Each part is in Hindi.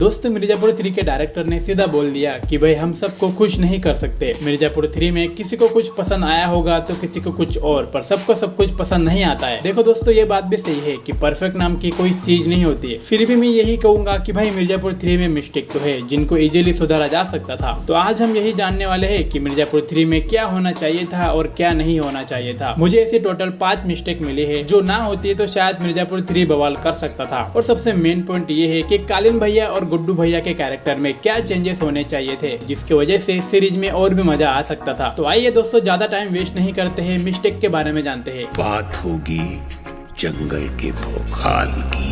दोस्तों मिर्जापुर 3 के डायरेक्टर ने सीधा बोल दिया कि भाई हम सबको खुश नहीं कर सकते। मिर्जापुर 3 में किसी को कुछ पसंद आया होगा तो किसी को कुछ और, पर सबको सब कुछ पसंद नहीं आता है। देखो दोस्तों ये बात भी सही है कि परफेक्ट नाम की कोई चीज नहीं होती है, फिर भी मैं यही कहूंगा कि भाई मिर्जापुर 3 में मिस्टेक तो है जिनको इजीली सुधारा जा सकता था। तो आज हम यही जानने वाले हैं कि मिर्जापुर 3 में क्या होना चाहिए था और क्या नहीं होना चाहिए था। मुझे ऐसी टोटल 5 मिस्टेक मिली है, जो ना होती तो शायद मिर्जापुर 3 बवाल कर सकता था। और सबसे मेन पॉइंट ये है कि कालीन भैया और गुड्डू भैया के कैरेक्टर में क्या चेंजेस होने चाहिए थे, जिसकी वजह से सीरीज में और भी मजा आ सकता था। तो आइए दोस्तों ज्यादा टाइम वेस्ट नहीं करते हैं, मिस्टेक के बारे में जानते हैं। बात होगी जंगल के भोकाल की।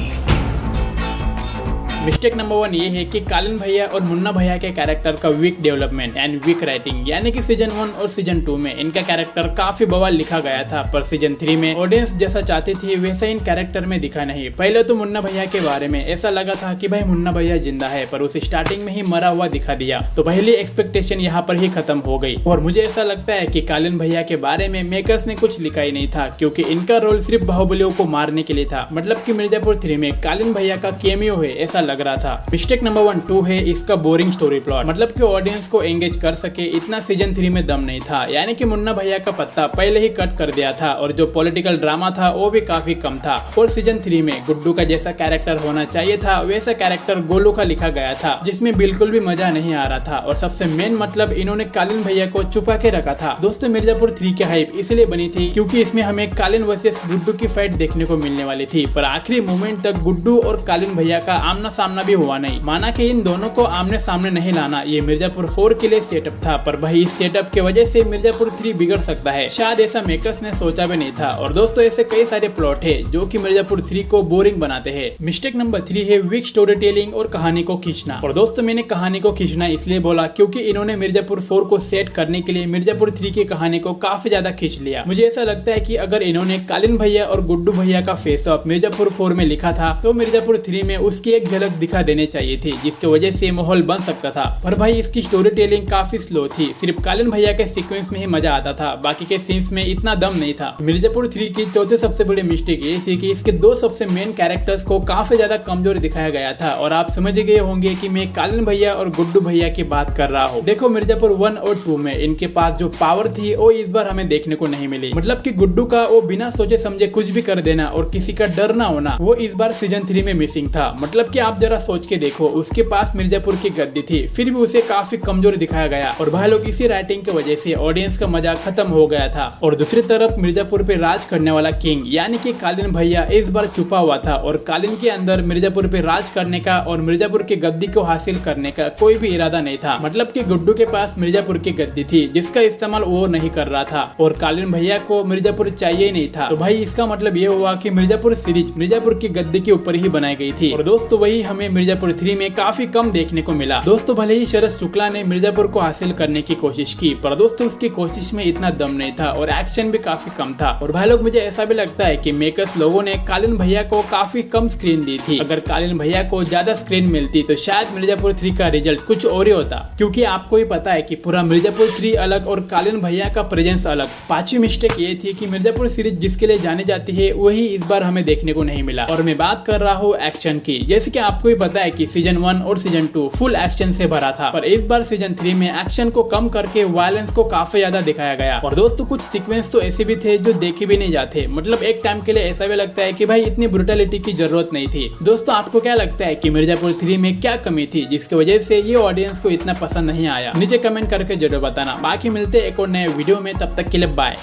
मिस्टेक नंबर 1 ये है कि कालीन भैया और मुन्ना भैया के कैरेक्टर का weak development and weak writing, यानी कि सीजन 1 और सीजन 2 में इनका कैरेक्टर काफी बवाल लिखा गया था, पर सीजन 3 में ऑडियंस जैसा चाहती थी वैसा इन कैरेक्टर में दिखा नहीं। पहले तो मुन्ना भैया के बारे में ऐसा लगा था कि भाई मुन्ना भैया जिंदा है, पर उसे स्टार्टिंग में ही मरा हुआ दिखा दिया, तो पहली एक्सपेक्टेशन यहाँ पर ही खत्म हो गई। और मुझे ऐसा लगता है कि कालीन भैया के बारे में मेकर्स ने कुछ लिखा ही नहीं था, क्योंकि इनका रोल सिर्फ बाहुबलियों को मारने के लिए था। मतलब कि मिर्जापुर 3 में कालीन भैया का कैमियो है ऐसा लग रहा था। मिस्टेक नंबर 1 2 है इसका बोरिंग स्टोरी प्लॉट, मतलब कि ऑडियंस को एंगेज कर सके इतना सीजन 3 में दम नहीं था। यानी कि मुन्ना भैया का पत्ता पहले ही कट कर दिया था और जो पॉलिटिकल ड्रामा था वो भी काफी कम था। और सीजन 3 में गुड्डू का जैसा कैरेक्टर होना चाहिए था वैसा कैरेक्टर गोलू का लिखा गया था, जिसमें बिल्कुल भी मजा नहीं आ रहा था। और सबसे मेन मतलब इन्होंने कालीन भैया को छुपा के रखा था। दोस्तों मिर्जापुर 3 की हाइप इसलिए बनी थी क्योंकि इसमें हमें कालीन वर्सेस गुड्डू की फाइट देखने को मिलने वाली थी, पर आखिरी मोमेंट तक गुड्डू और कालीन भैया का आमना सामना भी हुआ नहीं। माना कि इन दोनों को आमने सामने नहीं लाना ये मिर्जापुर 4 के लिए सेटअप था, पर भाई इस सेटअप के वजह से मिर्जापुर 3 बिगड़ सकता है, शायद ऐसा मेकर्स ने सोचा भी नहीं था। और दोस्तों ऐसे कई सारे प्लॉट है जो कि मिर्जापुर 3 को बोरिंग बनाते हैं। मिस्टेक नंबर 3 है वीक स्टोरी टेलिंग और कहानी को खींचना। और दोस्तों मैंने कहानी को खींचना इसलिए बोला क्योंकि इन्होंने मिर्जापुर 4 को सेट करने के लिए मिर्जापुर 3 की कहानी को काफी ज्यादा खींच लिया। मुझे ऐसा लगता है कि अगर इन्होंने कालीन भैया और गुड्डू भैया का फेस ऑफ मिर्जापुर 4 में लिखा था तो मिर्जापुर 3 में उसकी एक झलक दिखा देनी चाहिए थी, जिसकी वजह से माहौल बन सकता था। पर भाई इसकी स्टोरी टेलिंग काफी स्लो थी, सिर्फ कालीन भैया के सीक्वेंस में ही मजा आता था, बाकी के सीन्स में इतना दम नहीं था। मिर्जापुर 3 की चौथे सबसे बड़ी मिस्टेक ये थी कि इसके 2 सबसे मेन कैरेक्टर्स को काफी ज्यादा कमजोर दिखाया गया था। और आप समझ गए होंगे कि मैं कालीन भैया और गुड्डू भैया की बात कर रहा हूँ। देखो मिर्जापुर 1 और 2 में इनके पास जो पावर थी वो इस बार हमें देखने को नहीं मिली। मतलब कि गुड्डू का वो बिना सोचे समझे कुछ भी कर देना और किसी का डर ना होना, वो इस बार सीजन 3 में मिसिंग था। मतलब कि आप जरा सोच के देखो, उसके पास मिर्जापुर की गद्दी थी, फिर भी उसे काफी कमजोर दिखाया गया। और भाई लोग इसी राइटिंग की वजह से ऑडियंस का मजा खत्म हो गया था। और दूसरी तरफ मिर्जापुर पे राज करने वाला किंग यानी कि कालीन भैया इस बार छुपा हुआ था, और कालीन के अंदर मिर्जापुर पे राज करने का और मिर्जापुर की गद्दी को हासिल करने का कोई भी इरादा नहीं था। मतलब कि गुड्डू के पास मिर्जापुर की गद्दी थी जिसका इस्तेमाल वो नहीं कर रहा था, और कालीन भैया को मिर्जापुर चाहिए ही नहीं था। तो भाई इसका मतलब ये हुआ कि मिर्जापुर सीरीज मिर्जापुर की गद्दी के ऊपर ही बनाई गई थी। और दोस्तों वही हमें मिर्जापुर 3 में काफी कम देखने को मिला। दोस्तों भले ही शरद शुक्ला ने मिर्जापुर को हासिल करने की कोशिश की, पर दोस्तों उसकी कोशिश में इतना दम नहीं था और एक्शन भी काफी कम था। और भाई लोग मुझे ऐसा भी लगता है कि मेकर्स लोगों ने कालीन भैया को काफी कम स्क्रीन दी थी। अगर कालीन भैया को ज्यादा स्क्रीन मिलती तो शायद मिर्जापुर 3 का रिजल्ट कुछ और ही होता, क्योंकि आपको ही पता है कि पूरा मिर्जापुर 3 अलग और कालीन भैया का प्रेजेंस अलग। 5वीं मिस्टेक ये थी कि मिर्जापुर सीरीज जिसके लिए जानी जाती है वही इस बार हमें देखने को नहीं मिला। और मैं बात कर रहा हूँ एक्शन की। जैसे कि आपको ही पता है कि सीजन 1 और सीजन 2 फुल एक्शन से भरा था, पर इस बार सीजन 3 में एक्शन को कम करके वायलेंस को काफी ज्यादा दिखाया गया। और दोस्तों कुछ सीक्वेंस तो ऐसे भी थे जो देखे भी नहीं जाते। मतलब एक टाइम के लिए ऐसा भी लगता है कि भाई इतनी ब्रुटलिटी की जरूरत नहीं थी। दोस्तों आपको क्या लगता है कि मिर्जापुर 3 में क्या कमी थी जिसकी वजह से ये ऑडियंस को इतना पसंद नहीं आया? नीचे कमेंट करके जरूर बताना। बाकी मिलते हैं एक और नए वीडियो में, तब तक के लिए बाय।